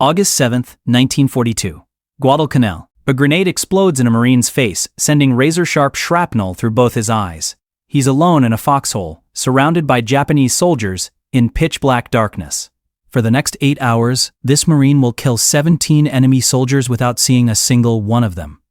August 7, 1942. Guadalcanal. A grenade explodes in a Marine's face, sending razor-sharp shrapnel through both his eyes. He's alone in a foxhole, surrounded by Japanese soldiers, in pitch-black darkness. For the next 8 hours, this Marine will kill 17 enemy soldiers without seeing a single one of them.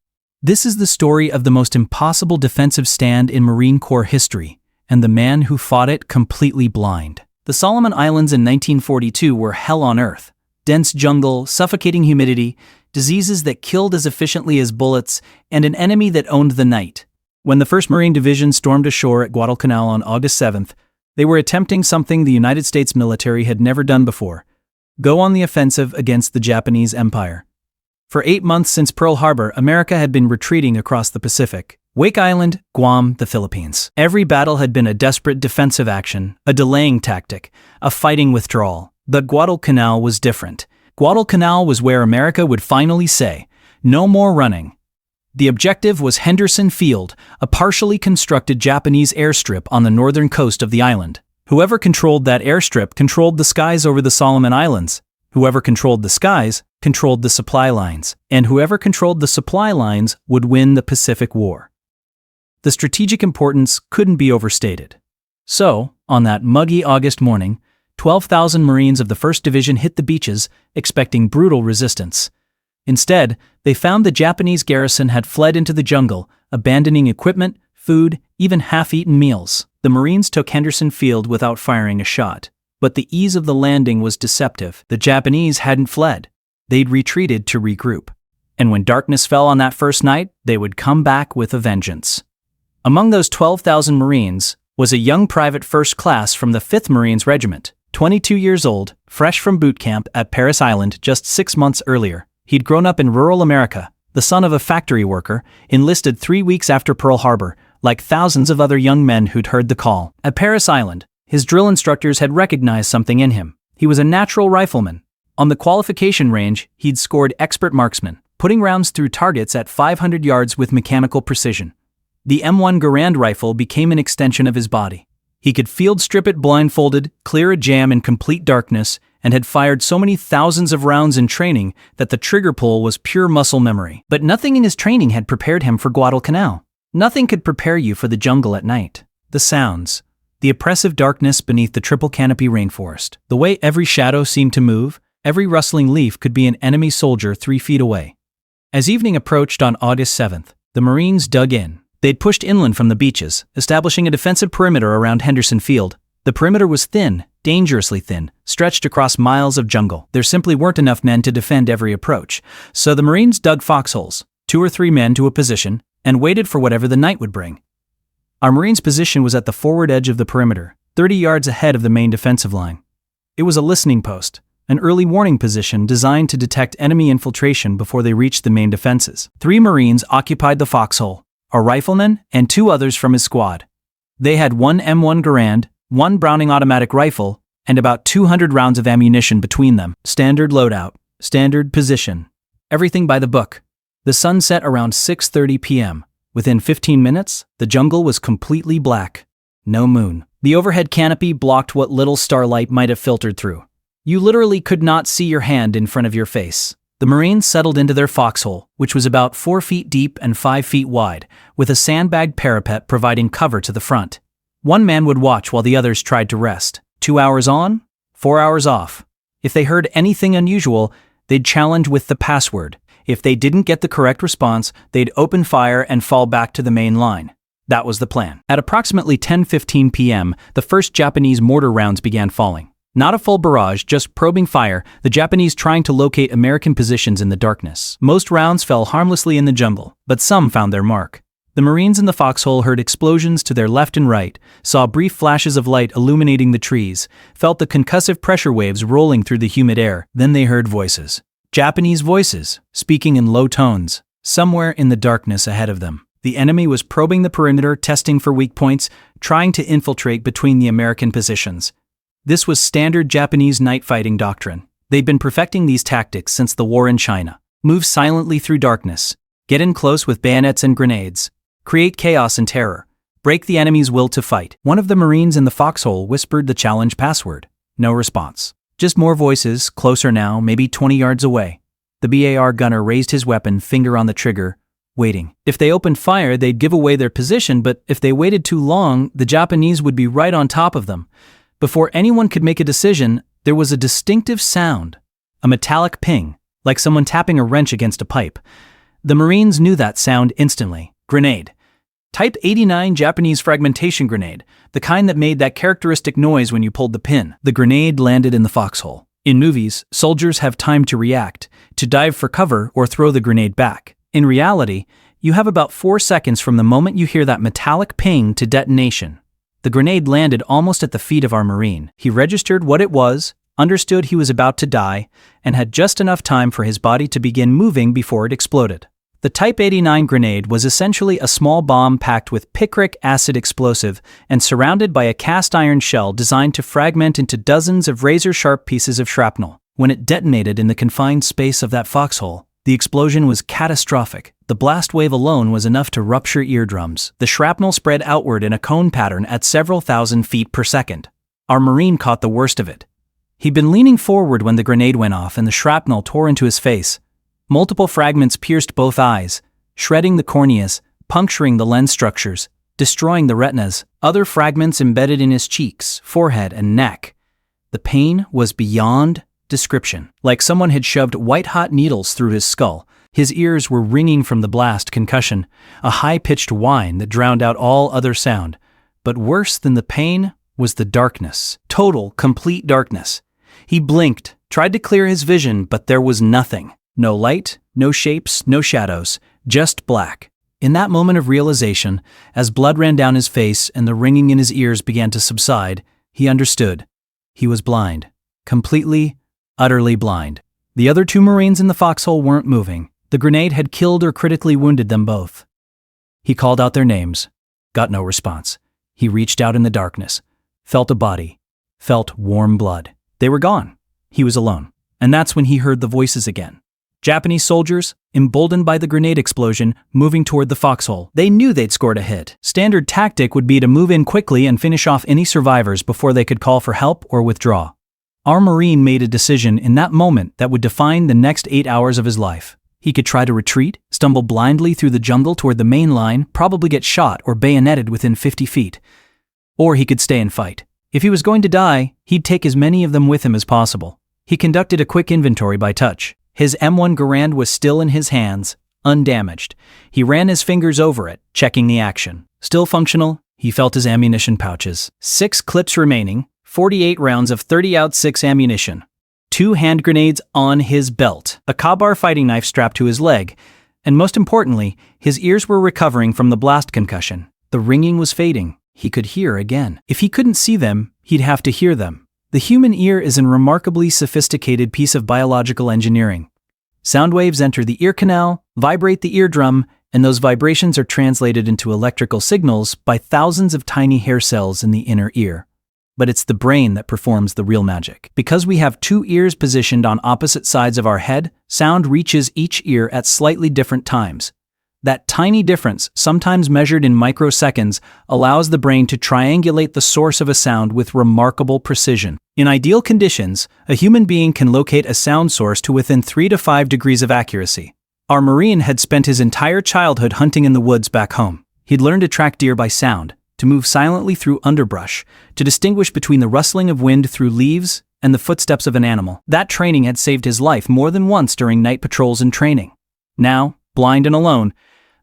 This is the story of the most impossible defensive stand in Marine Corps history, and the man who fought it completely blind. The Solomon Islands in 1942 were hell on earth. Dense jungle, suffocating humidity, diseases that killed as efficiently as bullets, and an enemy that owned the night. When the 1st Marine Division stormed ashore at Guadalcanal on August 7th, they were attempting something the United States military had never done before: go on the offensive against the Japanese Empire. For 8 months since Pearl Harbor, America had been retreating across the Pacific. Wake Island, Guam, the Philippines. Every battle had been a desperate defensive action, a delaying tactic, a fighting withdrawal. But Guadalcanal was different. Guadalcanal was where America would finally say, "No more running." The objective was Henderson Field, a partially constructed Japanese airstrip on the northern coast of the island. Whoever controlled that airstrip controlled the skies over the Solomon Islands. Whoever controlled the skies controlled the supply lines. And whoever controlled the supply lines would win the Pacific War. The strategic importance couldn't be overstated. So, on that muggy August morning, 12,000 Marines of the 1st Division hit the beaches, expecting brutal resistance. Instead, they found the Japanese garrison had fled into the jungle, abandoning equipment, food, even half-eaten meals. The Marines took Henderson Field without firing a shot. But the ease of the landing was deceptive. The Japanese hadn't fled. They'd retreated to regroup. And when darkness fell on that first night, they would come back with a vengeance. Among those 12,000 Marines was a young private first class from the 5th Marines Regiment. 22 years old, fresh from boot camp at Parris Island just 6 months earlier. He'd grown up in rural America, the son of a factory worker, enlisted 3 weeks after Pearl Harbor, like thousands of other young men who'd heard the call. At Parris Island, his drill instructors had recognized something in him. He was a natural rifleman. On the qualification range, he'd scored expert marksman, putting rounds through targets at 500 yards with mechanical precision. The M1 Garand rifle became an extension of his body. He could field strip it blindfolded, clear a jam in complete darkness, and had fired so many thousands of rounds in training that the trigger pull was pure muscle memory. But nothing in his training had prepared him for Guadalcanal. Nothing could prepare you for the jungle at night. The sounds, the oppressive darkness beneath the triple canopy rainforest, the way every shadow seemed to move, every rustling leaf could be an enemy soldier 3 feet away. As evening approached on August 7th, the Marines dug in. They'd pushed inland from the beaches, establishing a defensive perimeter around Henderson Field. The perimeter was thin, dangerously thin, stretched across miles of jungle. There simply weren't enough men to defend every approach, so the Marines dug foxholes, 2 or 3 men to a position, and waited for whatever the night would bring. Our Marines' position was at the forward edge of the perimeter, 30 yards ahead of the main defensive line. It was a listening post, an early warning position designed to detect enemy infiltration before they reached the main defenses. 3 Marines occupied the foxhole, a rifleman and 2 others from his squad. They had 1 M1 Garand, 1 Browning automatic rifle, and about 200 rounds of ammunition between them. Standard loadout, standard position. Everything by the book. The sun set around 6:30 p.m. Within 15 minutes, the jungle was completely black. No moon. The overhead canopy blocked what little starlight might have filtered through. You literally could not see your hand in front of your face. The Marines settled into their foxhole, which was about 4 feet deep and 5 feet wide, with a sandbagged parapet providing cover to the front. 1 man would watch while the others tried to rest. 2 hours on, 4 hours off. If they heard anything unusual, they'd challenge with the password. If they didn't get the correct response, they'd open fire and fall back to the main line. That was the plan. At approximately 10:15 p.m., the first Japanese mortar rounds began falling. Not a full barrage, just probing fire, the Japanese trying to locate American positions in the darkness. Most rounds fell harmlessly in the jungle, but some found their mark. The Marines in the foxhole heard explosions to their left and right, saw brief flashes of light illuminating the trees, felt the concussive pressure waves rolling through the humid air. Then they heard voices. Japanese voices, speaking in low tones, somewhere in the darkness ahead of them. The enemy was probing the perimeter, testing for weak points, trying to infiltrate between the American positions. This was standard Japanese night fighting doctrine. They'd been perfecting these tactics since the war in China. Move silently through darkness, get in close with bayonets and grenades, create chaos and terror, break the enemy's will to fight. One of the Marines in the foxhole whispered the challenge password. No response. Just more voices, closer now, maybe 20 yards away. The BAR gunner raised his weapon, finger on the trigger, waiting. If they opened fire, they'd give away their position, but if they waited too long, the Japanese would be right on top of them. Before anyone could make a decision, there was a distinctive sound, a metallic ping, like someone tapping a wrench against a pipe. The Marines knew that sound instantly. Grenade. Type 89 Japanese fragmentation grenade, the kind that made that characteristic noise when you pulled the pin. The grenade landed in the foxhole. In movies, soldiers have time to react, to dive for cover or throw the grenade back. In reality, you have about 4 seconds from the moment you hear that metallic ping to detonation. The grenade landed almost at the feet of our Marine. He registered what it was, understood he was about to die, and had just enough time for his body to begin moving before it exploded. The Type 89 grenade was essentially a small bomb packed with picric acid explosive and surrounded by a cast iron shell designed to fragment into dozens of razor-sharp pieces of shrapnel. When it detonated in the confined space of that foxhole, the explosion was catastrophic. The blast wave alone was enough to rupture eardrums. The shrapnel spread outward in a cone pattern at several thousand feet per second. Our Marine caught the worst of it. He'd been leaning forward when the grenade went off and the shrapnel tore into his face. Multiple fragments pierced both eyes, shredding the corneas, puncturing the lens structures, destroying the retinas. Other fragments embedded in his cheeks, forehead, and neck. The pain was beyond description. Like someone had shoved white-hot needles through his skull. His ears were ringing from the blast concussion, a high-pitched whine that drowned out all other sound. But worse than the pain was the darkness. Total, complete darkness. He blinked, tried to clear his vision, but there was nothing. No light, no shapes, no shadows, just black. In that moment of realization, as blood ran down his face and the ringing in his ears began to subside, he understood. He was blind. Completely, utterly blind. The other 2 Marines in the foxhole weren't moving. The grenade had killed or critically wounded them both. He called out their names. Got no response. He reached out in the darkness. Felt a body. Felt warm blood. They were gone. He was alone. And that's when he heard the voices again. Japanese soldiers, emboldened by the grenade explosion, moving toward the foxhole. They knew they'd scored a hit. Standard tactic would be to move in quickly and finish off any survivors before they could call for help or withdraw. Our Marine made a decision in that moment that would define the next 8 hours of his life. He could try to retreat, stumble blindly through the jungle toward the main line, probably get shot or bayoneted within 50 feet. Or he could stay and fight. If he was going to die, he'd take as many of them with him as possible. He conducted a quick inventory by touch. His M1 Garand was still in his hands, undamaged. He ran his fingers over it, checking the action. Still functional, he felt his ammunition pouches. 6 clips remaining, 48 rounds of 30-06 ammunition. 2 hand grenades on his belt, a Ka-Bar fighting knife strapped to his leg, and most importantly, his ears were recovering from the blast concussion. The ringing was fading. He could hear again. If he couldn't see them, he'd have to hear them. The human ear is a remarkably sophisticated piece of biological engineering. Sound waves enter the ear canal, vibrate the eardrum, and those vibrations are translated into electrical signals by thousands of tiny hair cells in the inner ear. But it's the brain that performs the real magic. Because we have 2 ears positioned on opposite sides of our head, sound reaches each ear at slightly different times. That tiny difference, sometimes measured in microseconds, allows the brain to triangulate the source of a sound with remarkable precision. In ideal conditions, a human being can locate a sound source to within 3 to 5 degrees of accuracy. Our Marine had spent his entire childhood hunting in the woods back home. He'd learned to track deer by sound, to move silently through underbrush, to distinguish between the rustling of wind through leaves and the footsteps of an animal. That training had saved his life more than once during night patrols and training. Now, blind and alone,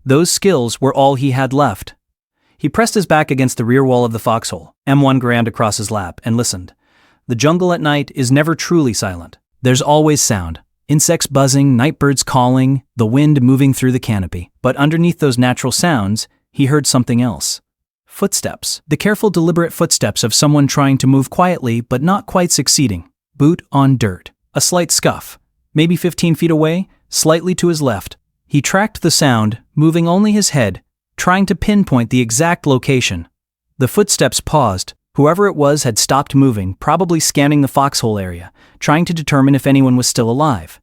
those skills were all he had left. He pressed his back against the rear wall of the foxhole, M1 Garand across his lap, and listened. The jungle at night is never truly silent. There's always sound. Insects buzzing, night birds calling, the wind moving through the canopy. But underneath those natural sounds, he heard something else. Footsteps. The careful, deliberate footsteps of someone trying to move quietly but not quite succeeding. Boot on dirt. A slight scuff. Maybe 15 feet away, slightly to his left. He tracked the sound, moving only his head, trying to pinpoint the exact location. The footsteps paused. Whoever it was had stopped moving, probably scanning the foxhole area, trying to determine if anyone was still alive.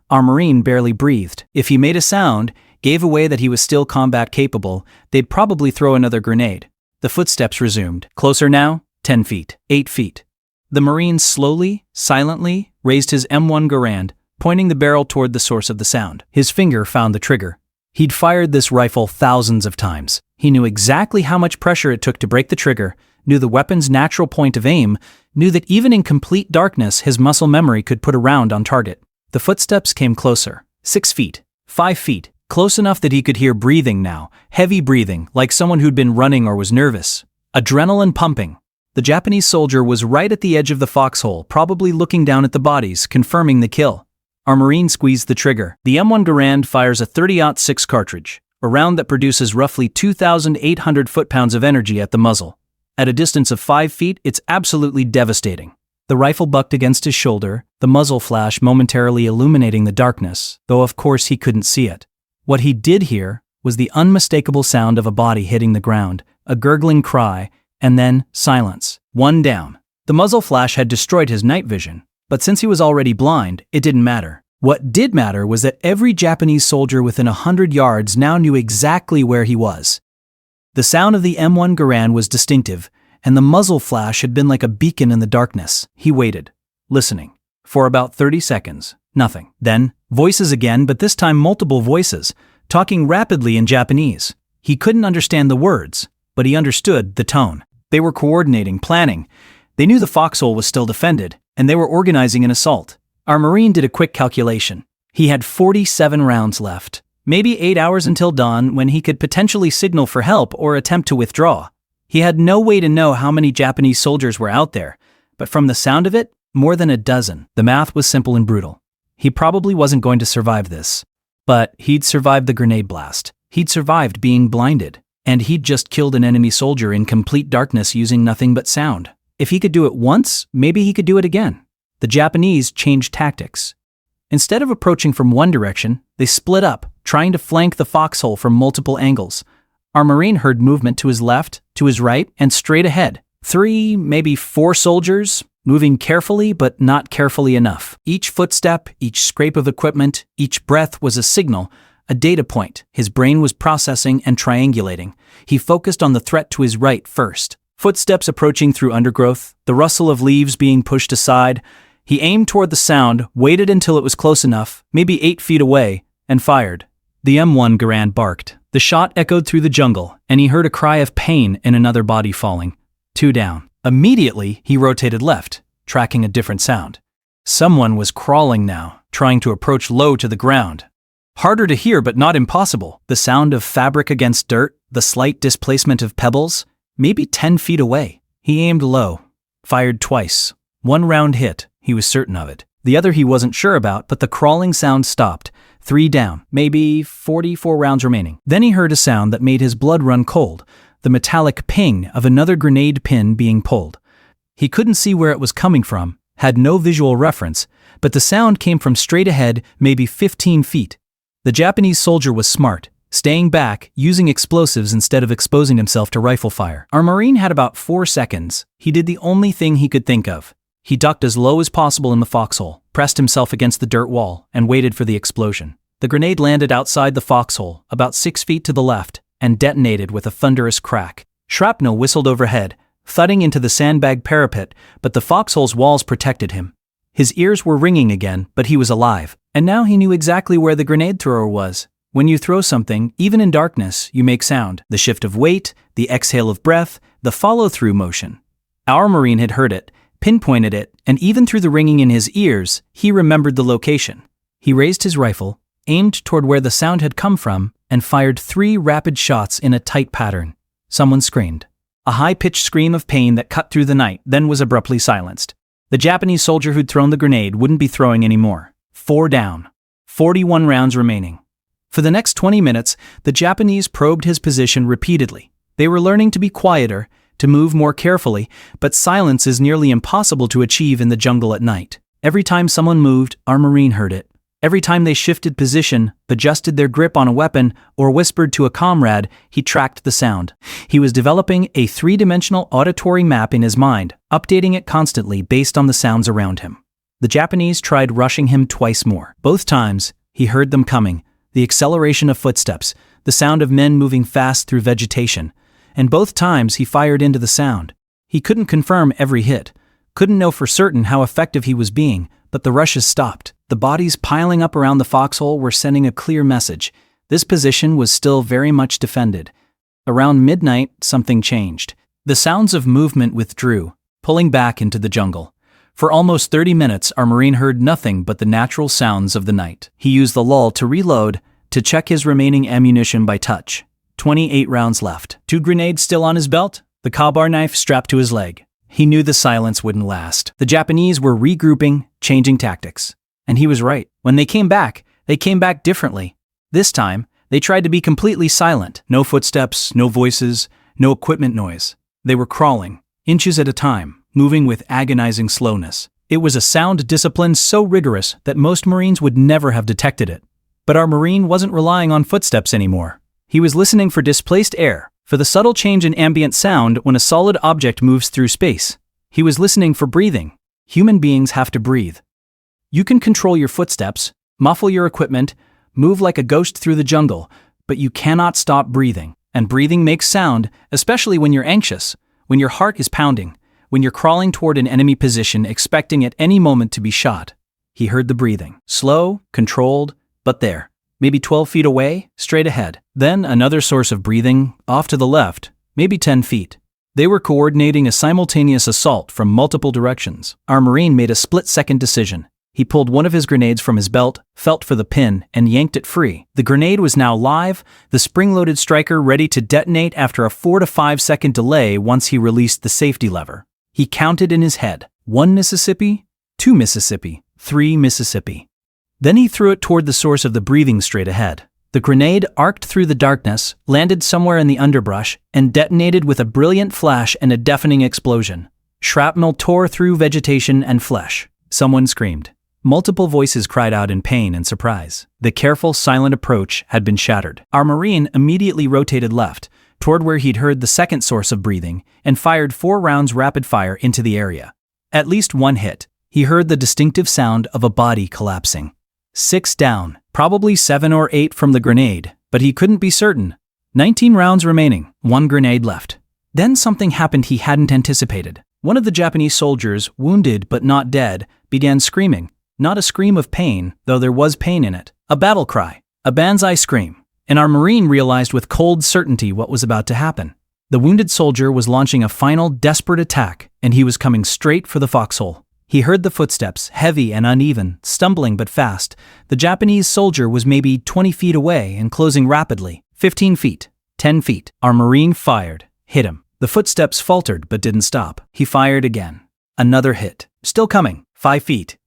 Our Marine barely breathed. If he made a sound, gave away that he was still combat capable, they'd probably throw another grenade. The footsteps resumed. Closer now, 10 feet, 8 feet. The Marine slowly, silently, raised his M1 Garand, pointing the barrel toward the source of the sound. His finger found the trigger. He'd fired this rifle thousands of times. He knew exactly how much pressure it took to break the trigger, knew the weapon's natural point of aim, knew that even in complete darkness his muscle memory could put a round on target. The footsteps came closer. 6 feet, 5 feet, close enough that he could hear breathing now, heavy breathing, like someone who'd been running or was nervous. Adrenaline pumping. The Japanese soldier was right at the edge of the foxhole, probably looking down at the bodies, confirming the kill. Our Marine squeezed the trigger. The M1 Garand fires a 30-06 cartridge, a round that produces roughly 2,800 foot-pounds of energy at the muzzle. At a distance of 5 feet, it's absolutely devastating. The rifle bucked against his shoulder, the muzzle flash momentarily illuminating the darkness, though of course he couldn't see it. What he did hear was the unmistakable sound of a body hitting the ground, a gurgling cry, and then silence. One down. The muzzle flash had destroyed his night vision, but since he was already blind, it didn't matter. What did matter was that every Japanese soldier within 100 yards now knew exactly where he was. The sound of the M1 Garand was distinctive, and the muzzle flash had been like a beacon in the darkness. He waited, listening. For about 30 seconds, nothing. Then, voices again, but this time multiple voices, talking rapidly in Japanese. He couldn't understand the words, but he understood the tone. They were coordinating, planning. They knew the foxhole was still defended, and they were organizing an assault. Our Marine did a quick calculation. He had 47 rounds left. Maybe 8 hours until dawn when he could potentially signal for help or attempt to withdraw. He had no way to know how many Japanese soldiers were out there, but from the sound of it, more than a dozen. The math was simple and brutal. He probably wasn't going to survive this. But he'd survived the grenade blast. He'd survived being blinded. And he'd just killed an enemy soldier in complete darkness using nothing but sound. If he could do it once, maybe he could do it again. The Japanese changed tactics. Instead of approaching from one direction, they split up, trying to flank the foxhole from multiple angles. Our Marine heard movement to his left, to his right, and straight ahead. 3, maybe 4 soldiers, moving carefully but not carefully enough. Each footstep, each scrape of equipment, each breath was a signal, a data point. His brain was processing and triangulating. He focused on the threat to his right first. Footsteps approaching through undergrowth, the rustle of leaves being pushed aside. He aimed toward the sound, waited until it was close enough, maybe 8 feet away, and fired. The M1 Garand barked. The shot echoed through the jungle, and he heard a cry of pain in another body falling. 2 down. Immediately, he rotated left, tracking a different sound. Someone was crawling now, trying to approach low to the ground. Harder to hear but not impossible. The sound of fabric against dirt, the slight displacement of pebbles, maybe 10 feet away. He aimed low, fired twice. 1 round hit, he was certain of it. The other he wasn't sure about, but the crawling sound stopped. 3 down, maybe 44 rounds remaining. Then he heard a sound that made his blood run cold, the metallic ping of another grenade pin being pulled. He couldn't see where it was coming from, had no visual reference, but the sound came from straight ahead, maybe 15 feet. The Japanese soldier was smart, staying back, using explosives instead of exposing himself to rifle fire. Our Marine had about 4 seconds. He did the only thing he could think of. He ducked as low as possible in the foxhole, pressed himself against the dirt wall, and waited for the explosion. The grenade landed outside the foxhole, about 6 feet to the left, and detonated with a thunderous crack. Shrapnel whistled overhead, thudding into the sandbag parapet, but the foxhole's walls protected him. His ears were ringing again, but he was alive, and now he knew exactly where the grenade thrower was. When you throw something, even in darkness, you make sound. The shift of weight, the exhale of breath, the follow-through motion. Our Marine had heard it, pinpointed it, and even through the ringing in his ears, he remembered the location. He raised his rifle, aimed toward where the sound had come from, and fired 3 rapid shots in a tight pattern. Someone screamed. A high-pitched scream of pain that cut through the night, then was abruptly silenced. The Japanese soldier who'd thrown the grenade wouldn't be throwing anymore. 4 down. 41 rounds remaining. For the next 20 minutes, the Japanese probed his position repeatedly. They were learning to be quieter, to move more carefully, but silence is nearly impossible to achieve in the jungle at night. Every time someone moved, our Marine heard it. Every time they shifted position, adjusted their grip on a weapon, or whispered to a comrade, he tracked the sound. He was developing a 3-dimensional auditory map in his mind, updating it constantly based on the sounds around him. The Japanese tried rushing him twice more. Both times, he heard them coming, the acceleration of footsteps, the sound of men moving fast through vegetation, and both times he fired into the sound. He couldn't confirm every hit, couldn't know for certain how effective he was being, but the rushes stopped. The bodies piling up around the foxhole were sending a clear message. This position was still very much defended. Around midnight, something changed. The sounds of movement withdrew, pulling back into the jungle. For almost 30 minutes, our Marine heard nothing but the natural sounds of the night. He used the lull to reload, to check his remaining ammunition by touch. 28 rounds left. 2 grenades still on his belt, the Ka-Bar knife strapped to his leg. He knew the silence wouldn't last. The Japanese were regrouping, changing tactics. And he was right. When they came back differently. This time, they tried to be completely silent. No footsteps, no voices, no equipment noise. They were crawling, inches at a time, moving with agonizing slowness. It was a sound discipline so rigorous that most Marines would never have detected it. But our Marine wasn't relying on footsteps anymore. He was listening for displaced air, for the subtle change in ambient sound when a solid object moves through space. He was listening for breathing. Human beings have to breathe. You can control your footsteps, muffle your equipment, move like a ghost through the jungle, but you cannot stop breathing. And breathing makes sound, especially when you're anxious, when your heart is pounding, when you're crawling toward an enemy position expecting at any moment to be shot. He heard the breathing. Slow, controlled, but there. Maybe 12 feet away, straight ahead. Then another source of breathing, off to the left, maybe 10 feet. They were coordinating a simultaneous assault from multiple directions. Our Marine made a split-second decision. He pulled one of his grenades from his belt, felt for the pin, and yanked it free. The grenade was now live, the spring-loaded striker ready to detonate after a 4 to 5 second delay once he released the safety lever. He counted in his head. 1 Mississippi, 2 Mississippi, 3 Mississippi. Then he threw it toward the source of the breathing straight ahead. The grenade arced through the darkness, landed somewhere in the underbrush, and detonated with a brilliant flash and a deafening explosion. Shrapnel tore through vegetation and flesh. Someone screamed. Multiple voices cried out in pain and surprise. The careful, silent approach had been shattered. Our Marine immediately rotated left, toward where he'd heard the second source of breathing, and fired 4 rounds rapid fire into the area. At least one hit. He heard the distinctive sound of a body collapsing. 6 down, probably 7 or 8 from the grenade, but he couldn't be certain. 19 rounds remaining, 1 grenade left. Then something happened he hadn't anticipated. One of the Japanese soldiers, wounded but not dead, began screaming. Not a scream of pain, though there was pain in it. A battle cry, a banzai scream. And our Marine realized with cold certainty what was about to happen. The wounded soldier was launching a final, desperate attack, and he was coming straight for the foxhole. He heard the footsteps, heavy and uneven, stumbling but fast. The Japanese soldier was maybe 20 feet away and closing rapidly. 15 feet, 10 feet. Our Marine fired, hit him. The footsteps faltered but didn't stop. He fired again. Another hit. Still coming. 5 feet.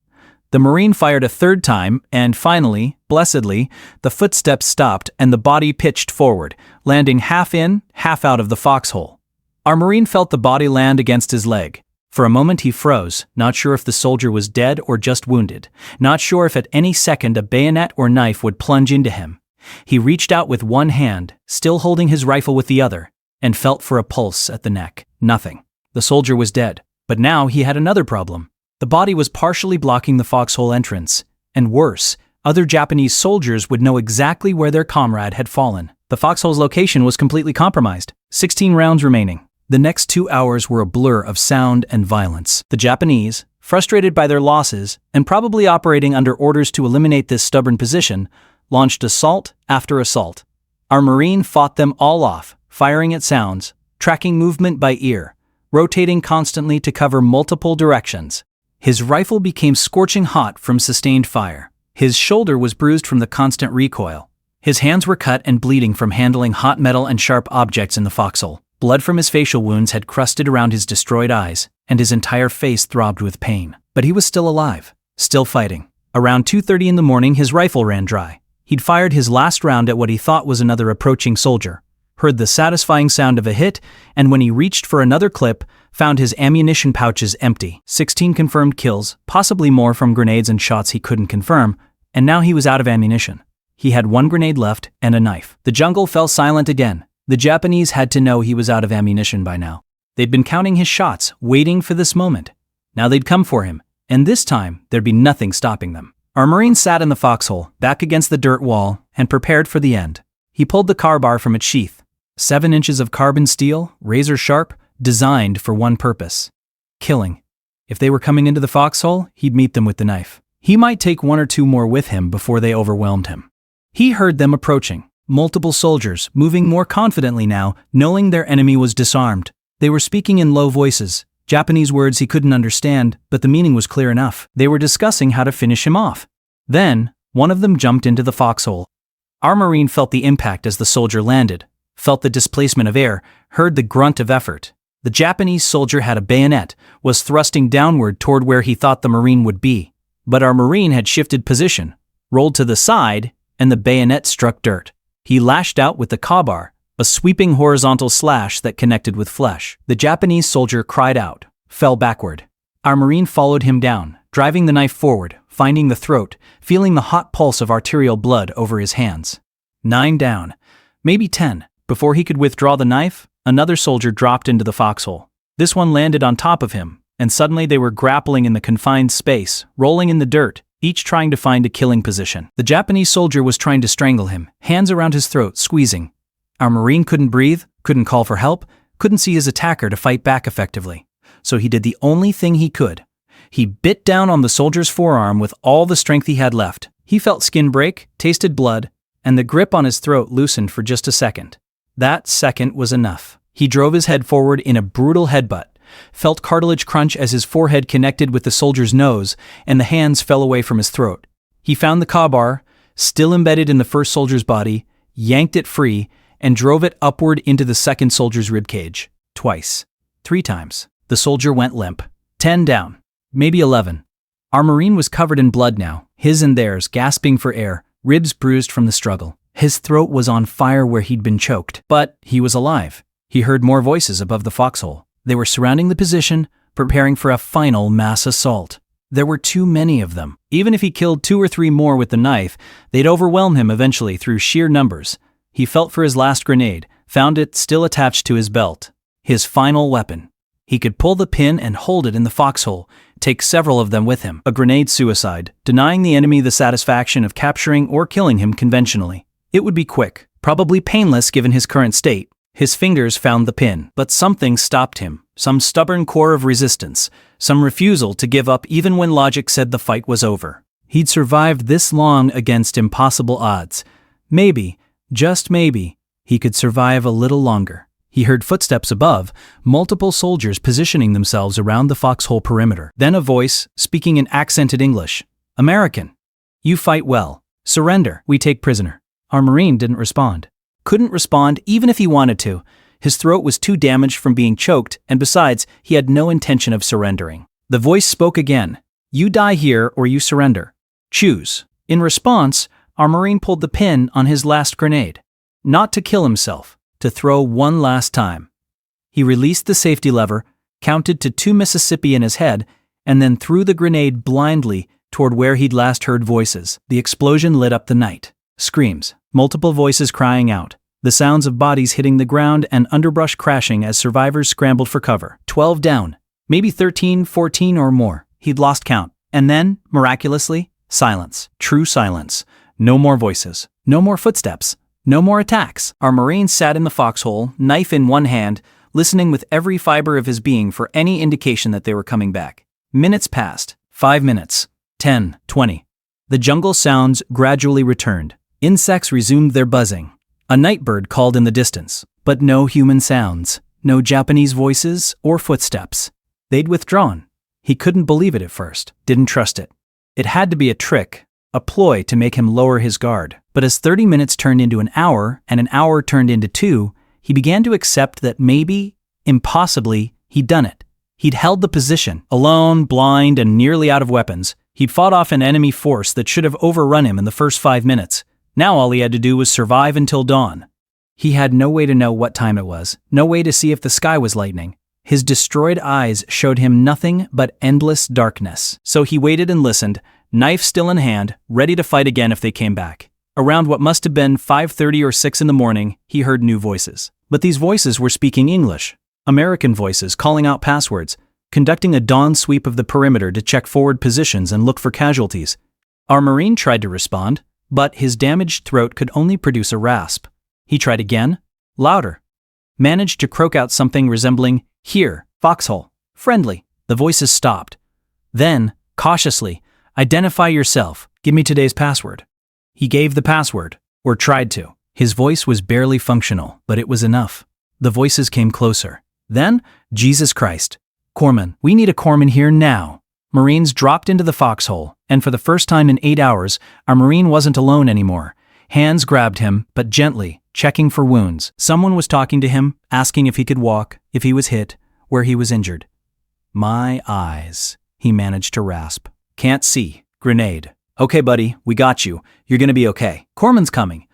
The Marine fired a third time, and finally, blessedly, the footsteps stopped and the body pitched forward, landing half in, half out of the foxhole. Our Marine felt the body land against his leg. For a moment he froze, not sure if the soldier was dead or just wounded, not sure if at any second a bayonet or knife would plunge into him. He reached out with one hand, still holding his rifle with the other, and felt for a pulse at the neck. Nothing. The soldier was dead, but now he had another problem. The body was partially blocking the foxhole entrance, and worse, other Japanese soldiers would know exactly where their comrade had fallen. The foxhole's location was completely compromised. 16 rounds remaining. The next 2 hours were a blur of sound and violence. The Japanese, frustrated by their losses and probably operating under orders to eliminate this stubborn position, launched assault after assault. Our Marine fought them all off, firing at sounds, tracking movement by ear, rotating constantly to cover multiple directions. His rifle became scorching hot from sustained fire. His shoulder was bruised from the constant recoil. His hands were cut and bleeding from handling hot metal and sharp objects in the foxhole. Blood from his facial wounds had crusted around his destroyed eyes, and his entire face throbbed with pain. But he was still alive, still fighting. Around 2:30 in the morning, his rifle ran dry. He'd fired his last round at what he thought was another approaching soldier, heard the satisfying sound of a hit, and when he reached for another clip, found his ammunition pouches empty. 16 confirmed kills, possibly more from grenades and shots he couldn't confirm, and now he was out of ammunition. He had 1 grenade left and a knife. The jungle fell silent again. The Japanese had to know he was out of ammunition by now. They'd been counting his shots, waiting for this moment. Now they'd come for him, and this time there'd be nothing stopping them. Our Marine sat in the foxhole, back against the dirt wall, and prepared for the end. He pulled the Ka-Bar from its sheath. 7 inches of carbon steel, razor sharp, designed for one purpose: killing. If they were coming into the foxhole, he'd meet them with the knife. He might take one or two more with him before they overwhelmed him. He heard them approaching, multiple soldiers, moving more confidently now, knowing their enemy was disarmed. They were speaking in low voices, Japanese words he couldn't understand, but the meaning was clear enough. They were discussing how to finish him off. Then, one of them jumped into the foxhole. Our Marine felt the impact as the soldier landed, felt the displacement of air, heard the grunt of effort. The Japanese soldier had a bayonet, was thrusting downward toward where he thought the Marine would be. But our Marine had shifted position, rolled to the side, and the bayonet struck dirt. He lashed out with the kabar, a sweeping horizontal slash that connected with flesh. The Japanese soldier cried out, fell backward. Our Marine followed him down, driving the knife forward, finding the throat, feeling the hot pulse of arterial blood over his hands. 9 down, maybe 10. Before he could withdraw the knife, another soldier dropped into the foxhole. This one landed on top of him, and suddenly they were grappling in the confined space, rolling in the dirt, each trying to find a killing position. The Japanese soldier was trying to strangle him, hands around his throat, squeezing. Our Marine couldn't breathe, couldn't call for help, couldn't see his attacker to fight back effectively. So he did the only thing he could. He bit down on the soldier's forearm with all the strength he had left. He felt skin break, tasted blood, and the grip on his throat loosened for just a second. That second was enough. He drove his head forward in a brutal headbutt, felt cartilage crunch as his forehead connected with the soldier's nose, and the hands fell away from his throat. He found the kabar, still embedded in the first soldier's body, yanked it free, and drove it upward into the second soldier's ribcage. Twice. 3 times. The soldier went limp. 10 down. Maybe 11. Our Marine was covered in blood now, his and theirs, gasping for air, ribs bruised from the struggle. His throat was on fire where he'd been choked, but he was alive. He heard more voices above the foxhole. They were surrounding the position, preparing for a final mass assault. There were too many of them. Even if he killed 2 or 3 more with the knife, they'd overwhelm him eventually through sheer numbers. He felt for his last grenade, found it still attached to his belt. His final weapon. He could pull the pin and hold it in the foxhole, take several of them with him. A grenade suicide, denying the enemy the satisfaction of capturing or killing him conventionally. It would be quick, probably painless given his current state. His fingers found the pin, but something stopped him, some stubborn core of resistance, some refusal to give up even when logic said the fight was over. He'd survived this long against impossible odds. Maybe, just maybe, he could survive a little longer. He heard footsteps above, multiple soldiers positioning themselves around the foxhole perimeter. Then a voice, speaking in accented English. American. You fight well. Surrender. We take prisoner. Our Marine didn't respond. Couldn't respond even if he wanted to. His throat was too damaged from being choked, and besides, he had no intention of surrendering. The voice spoke again. You die here or you surrender. Choose. In response, our Marine pulled the pin on his last grenade. Not to kill himself, to throw one last time. He released the safety lever, counted to 2 Mississippi in his head, and then threw the grenade blindly toward where he'd last heard voices. The explosion lit up the night. Screams, multiple voices crying out, the sounds of bodies hitting the ground and underbrush crashing as survivors scrambled for cover. 12 down, maybe 13, 14 or more. He'd lost count. And then, miraculously, silence. True silence. No more voices. No more footsteps. No more attacks. Our Marine sat in the foxhole, knife in one hand, listening with every fiber of his being for any indication that they were coming back. Minutes passed. 5 minutes. 10, 20. The jungle sounds gradually returned. Insects resumed their buzzing. A night bird called in the distance, but no human sounds, no Japanese voices or footsteps. They'd withdrawn. He couldn't believe it at first, didn't trust it. It had to be a trick, a ploy to make him lower his guard. But as 30 minutes turned into an hour and an hour turned into 2, he began to accept that maybe, impossibly, he'd done it. He'd held the position, alone, blind, and nearly out of weapons. He'd fought off an enemy force that should have overrun him in the first 5 minutes. Now all he had to do was survive until dawn. He had no way to know what time it was, no way to see if the sky was lightening. His destroyed eyes showed him nothing but endless darkness. So he waited and listened, knife still in hand, ready to fight again if they came back. Around what must have been 5:30 or 6 in the morning, he heard new voices. But these voices were speaking English. American voices calling out passwords, conducting a dawn sweep of the perimeter to check forward positions and look for casualties. Our Marine tried to respond, but his damaged throat could only produce a rasp. He tried again, louder. Managed to croak out something resembling, "Here, foxhole, friendly." The voices stopped, Then, cautiously, "Identify yourself. Give me today's password." He gave the password, or tried to. His voice was barely functional, but it was enough. The voices came closer. Then, "Jesus Christ. Corpsman, we need a corpsman here now." Marines dropped into the foxhole, and for the first time in 8 hours, our Marine wasn't alone anymore. Hands grabbed him, but gently, checking for wounds. Someone was talking to him, asking if he could walk, if he was hit, where he was injured. "My eyes," he managed to rasp. "Can't see. Grenade." "Okay, buddy, we got you. You're gonna be okay. Corpsman's coming."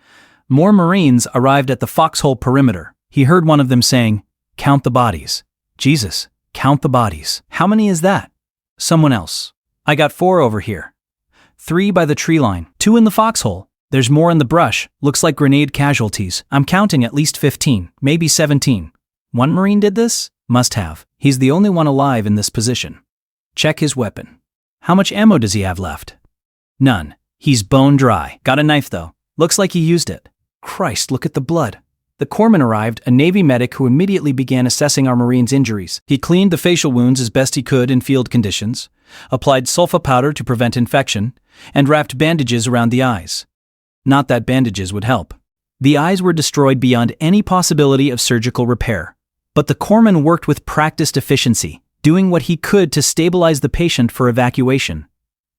More Marines arrived at the foxhole perimeter. He heard one of them saying, "Count the bodies." "Jesus, count the bodies. How many is that?" Someone else. "I got 4 over here. 3 by the tree line, 2 in the foxhole. There's more in the brush, looks like grenade casualties. I'm counting at least 15, maybe 17. One Marine did this? Must have. He's the only one alive in this position. Check his weapon. How much ammo does he have left? None. He's bone dry. Got a knife though. Looks like he used it. Christ, look at the blood." The corpsman arrived, a Navy medic who immediately began assessing our Marine's injuries. He cleaned the facial wounds as best he could in field conditions, applied sulfa powder to prevent infection, and wrapped bandages around the eyes. Not that bandages would help. The eyes were destroyed beyond any possibility of surgical repair. But the corpsman worked with practiced efficiency, doing what he could to stabilize the patient for evacuation.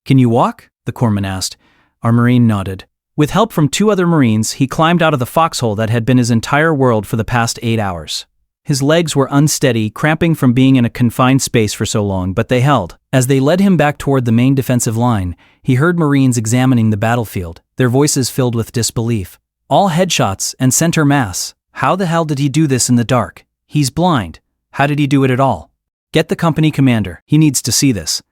"Can you walk?" the corpsman asked. Our Marine nodded. With help from 2 other Marines, he climbed out of the foxhole that had been his entire world for the past 8 hours. His legs were unsteady, cramping from being in a confined space for so long, but they held. As they led him back toward the main defensive line, he heard Marines examining the battlefield, their voices filled with disbelief. "All headshots and center mass. How the hell did he do this in the dark? He's blind. How did he do it at all? Get the company commander. He needs to see this."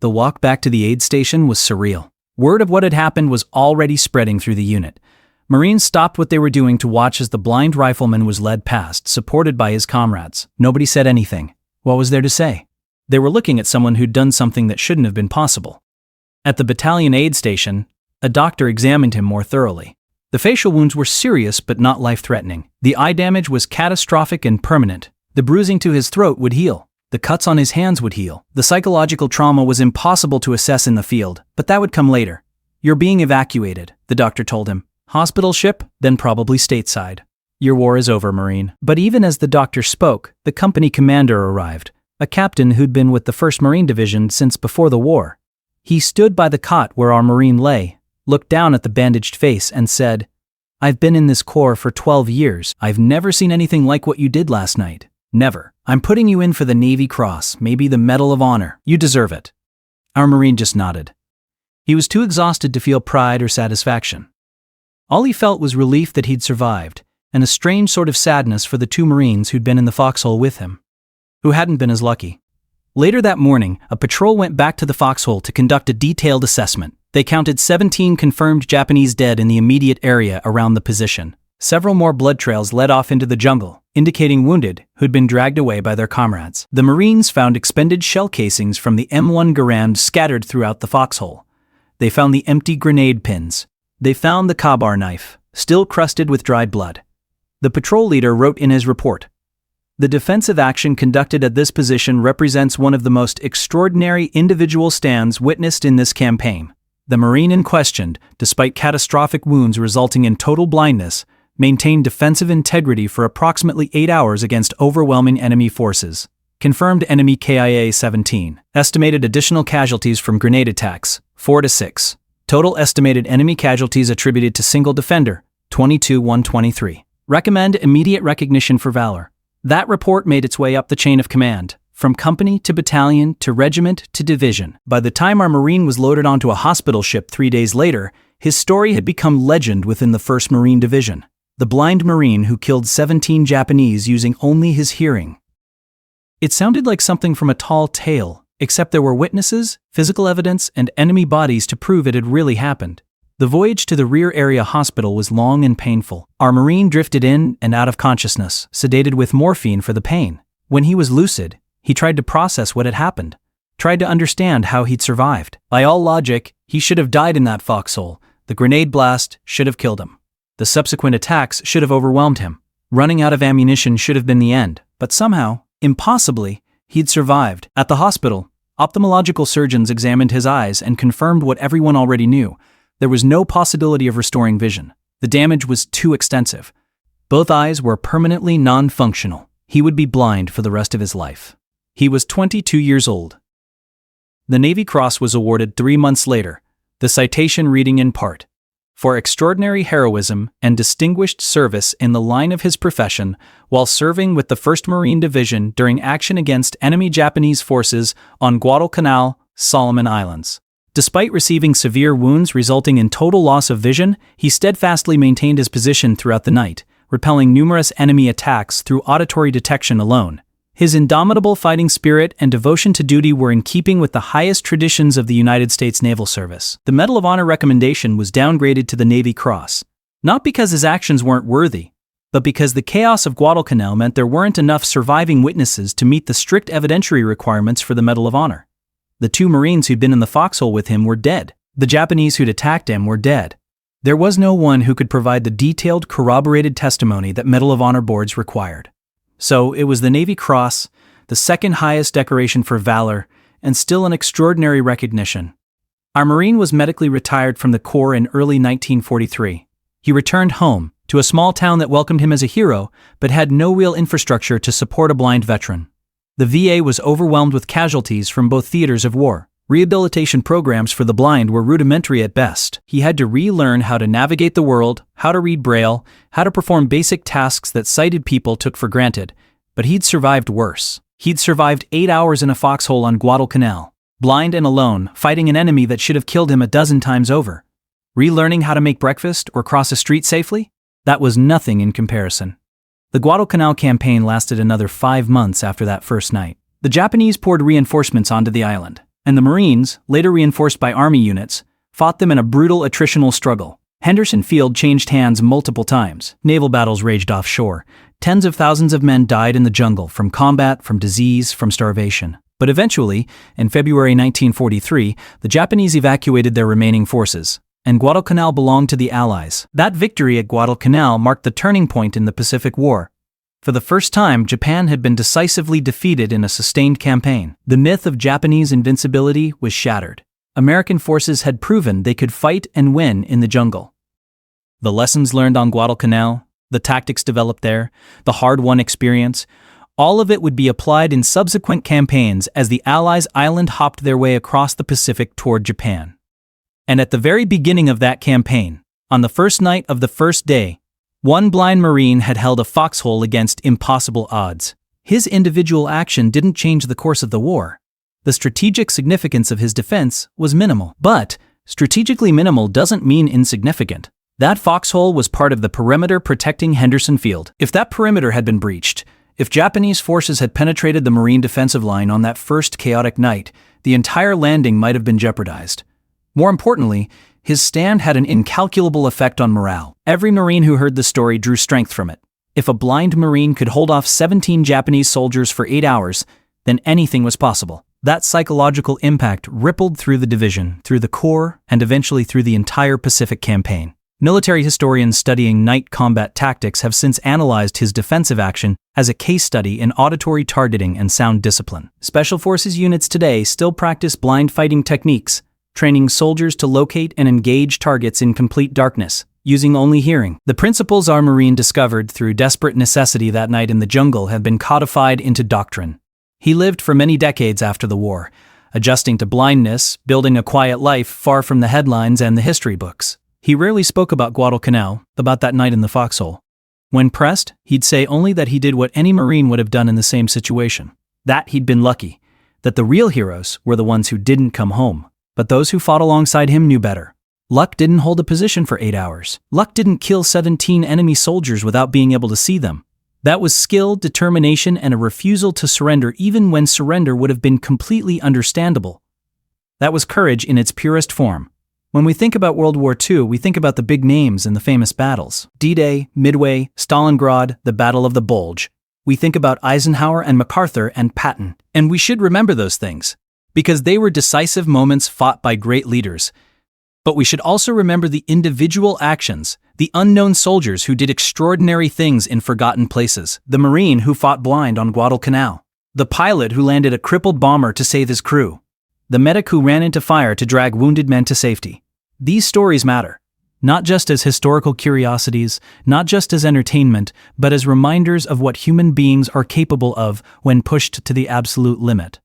The walk back to the aid station was surreal. Word of what had happened was already spreading through the unit. Marines stopped what they were doing to watch as the blind rifleman was led past, supported by his comrades. Nobody said anything. What was there to say? They were looking at someone who'd done something that shouldn't have been possible. At the battalion aid station, a doctor examined him more thoroughly. The facial wounds were serious but not life-threatening. The eye damage was catastrophic and permanent. The bruising to his throat would heal. The cuts on his hands would heal. The psychological trauma was impossible to assess in the field, but that would come later. "You're being evacuated," the doctor told him. "Hospital ship, then probably stateside. Your war is over, Marine." But even as the doctor spoke, the company commander arrived, a captain who'd been with the 1st Marine Division since before the war. He stood by the cot where our Marine lay, looked down at the bandaged face and said, "I've been in this corps for 12 years. I've never seen anything like what you did last night. Never. I'm putting you in for the Navy Cross, maybe the Medal of Honor. You deserve it." Our Marine just nodded. He was too exhausted to feel pride or satisfaction. All he felt was relief that he'd survived, and a strange sort of sadness for the 2 Marines who'd been in the foxhole with him, who hadn't been as lucky. Later that morning, a patrol went back to the foxhole to conduct a detailed assessment. They counted 17 confirmed Japanese dead in the immediate area around the position. Several more blood trails led off into the jungle, indicating wounded who'd been dragged away by their comrades. The Marines found expended shell casings from the M1 Garand scattered throughout the foxhole. They found the empty grenade pins. They found the Kabar knife, still crusted with dried blood. The patrol leader wrote in his report, "The defensive action conducted at this position represents one of the most extraordinary individual stands witnessed in this campaign. The Marine in question, despite catastrophic wounds resulting in total blindness, maintained defensive integrity for approximately 8 hours against overwhelming enemy forces. Confirmed enemy KIA 17. Estimated additional casualties from grenade attacks, 4 to 6. Total estimated enemy casualties attributed to single defender, 22,123. Recommend immediate recognition for valor." That report made its way up the chain of command, from company to battalion to regiment to division. By the time our Marine was loaded onto a hospital ship 3 days later, his story had become legend within the 1st Marine Division. The blind Marine who killed 17 Japanese using only his hearing. It sounded like something from a tall tale, except there were witnesses, physical evidence, and enemy bodies to prove it had really happened. The voyage to the rear area hospital was long and painful. Our Marine drifted in and out of consciousness, sedated with morphine for the pain. When he was lucid, he tried to process what had happened, tried to understand how he'd survived. By all logic, he should have died in that foxhole. The grenade blast should have killed him. The subsequent attacks should have overwhelmed him. Running out of ammunition should have been the end, but somehow, impossibly, he'd survived. At the hospital, Ophthalmological surgeons examined his eyes and confirmed what everyone already knew. There was no possibility of restoring vision. The damage was too extensive. Both eyes were permanently non-functional. He would be blind for the rest of his life. He was 22 years old. The Navy Cross was awarded 3 months later, the citation reading in part, "For extraordinary heroism and distinguished service in the line of his profession while serving with the 1st Marine Division during action against enemy Japanese forces on Guadalcanal, Solomon Islands." Despite receiving severe wounds resulting in total loss of vision, he steadfastly maintained his position throughout the night, repelling numerous enemy attacks through auditory detection alone. His indomitable fighting spirit and devotion to duty were in keeping with the highest traditions of the United States Naval Service. The Medal of Honor recommendation was downgraded to the Navy Cross, not because his actions weren't worthy, but because the chaos of Guadalcanal meant there weren't enough surviving witnesses to meet the strict evidentiary requirements for the Medal of Honor. The 2 Marines who'd been in the foxhole with him were dead. The Japanese who'd attacked him were dead. There was no one who could provide the detailed, corroborated testimony that Medal of Honor boards required. So it was the Navy Cross, the second highest decoration for valor, and still an extraordinary recognition. Our Marine was medically retired from the Corps in early 1943. He returned home, to a small town that welcomed him as a hero, but had no real infrastructure to support a blind veteran. The VA was overwhelmed with casualties from both theaters of war. Rehabilitation programs for the blind were rudimentary at best. He had to relearn how to navigate the world, how to read Braille, how to perform basic tasks that sighted people took for granted. But he'd survived worse. He'd survived 8 hours in a foxhole on Guadalcanal, blind and alone, fighting an enemy that should have killed him a dozen times over. Relearning how to make breakfast or cross a street safely? That was nothing in comparison. The Guadalcanal campaign lasted another 5 months after that first night. The Japanese poured reinforcements onto the island, and the Marines, later reinforced by Army units, fought them in a brutal attritional struggle. Henderson Field changed hands multiple times. Naval battles raged offshore. Tens of thousands of men died in the jungle from combat, from disease, from starvation. But eventually, in February 1943, the Japanese evacuated their remaining forces, and Guadalcanal belonged to the Allies. That victory at Guadalcanal marked the turning point in the Pacific War. For the first time, Japan had been decisively defeated in a sustained campaign. The myth of Japanese invincibility was shattered. American forces had proven they could fight and win in the jungle. The lessons learned on Guadalcanal, the tactics developed there, the hard-won experience, all of it would be applied in subsequent campaigns as the Allies island-hopped their way across the Pacific toward Japan. And at the very beginning of that campaign, on the first night of the first day, one blind Marine had held a foxhole against impossible odds. His individual action didn't change the course of the war. The strategic significance of his defense was minimal. But strategically minimal doesn't mean insignificant. That foxhole was part of the perimeter protecting Henderson Field. If that perimeter had been breached, if Japanese forces had penetrated the Marine defensive line on that first chaotic night, the entire landing might have been jeopardized. More importantly, his stand had an incalculable effect on morale. Every Marine who heard the story drew strength from it. If a blind Marine could hold off 17 Japanese soldiers for 8 hours, then anything was possible. That psychological impact rippled through the division, through the Corps, and eventually through the entire Pacific campaign. Military historians studying night combat tactics have since analyzed his defensive action as a case study in auditory targeting and sound discipline. Special Forces units today still practice blind fighting techniques, training soldiers to locate and engage targets in complete darkness, using only hearing. The principles our Marine discovered through desperate necessity that night in the jungle have been codified into doctrine. He lived for many decades after the war, adjusting to blindness, building a quiet life far from the headlines and the history books. He rarely spoke about Guadalcanal, about that night in the foxhole. When pressed, he'd say only that he did what any Marine would have done in the same situation. That he'd been lucky. That the real heroes were the ones who didn't come home. But those who fought alongside him knew better. Luck didn't hold a position for 8 hours. Luck didn't kill 17 enemy soldiers without being able to see them. That was skill, determination, and a refusal to surrender even when surrender would have been completely understandable. That was courage in its purest form. When we think about World War II, we think about the big names and the famous battles. D-Day, Midway, Stalingrad, the Battle of the Bulge. We think about Eisenhower and MacArthur and Patton. And we should remember those things, because they were decisive moments fought by great leaders. But we should also remember the individual actions, the unknown soldiers who did extraordinary things in forgotten places, the Marine who fought blind on Guadalcanal, the pilot who landed a crippled bomber to save his crew, the medic who ran into fire to drag wounded men to safety. These stories matter. Not just as historical curiosities, not just as entertainment, but as reminders of what human beings are capable of when pushed to the absolute limit.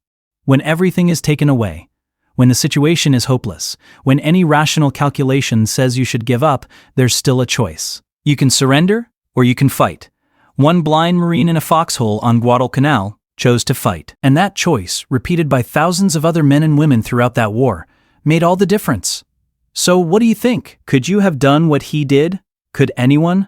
When everything is taken away, when the situation is hopeless, when any rational calculation says you should give up, there's still a choice. You can surrender, or you can fight. One blind Marine in a foxhole on Guadalcanal chose to fight. And that choice, repeated by thousands of other men and women throughout that war, made all the difference. So what do you think? Could you have done what he did? Could anyone?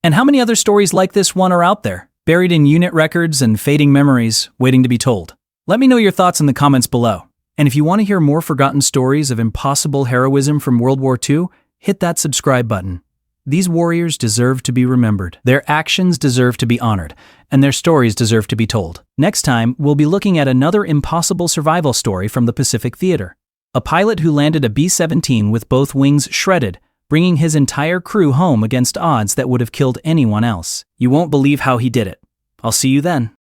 And how many other stories like this one are out there, buried in unit records and fading memories, waiting to be told? Let me know your thoughts in the comments below. And if you want to hear more forgotten stories of impossible heroism from World War II, hit that subscribe button. These warriors deserve to be remembered. Their actions deserve to be honored, and their stories deserve to be told. Next time, we'll be looking at another impossible survival story from the Pacific Theater. A pilot who landed a B-17 with both wings shredded, bringing his entire crew home against odds that would have killed anyone else. You won't believe how he did it. I'll see you then.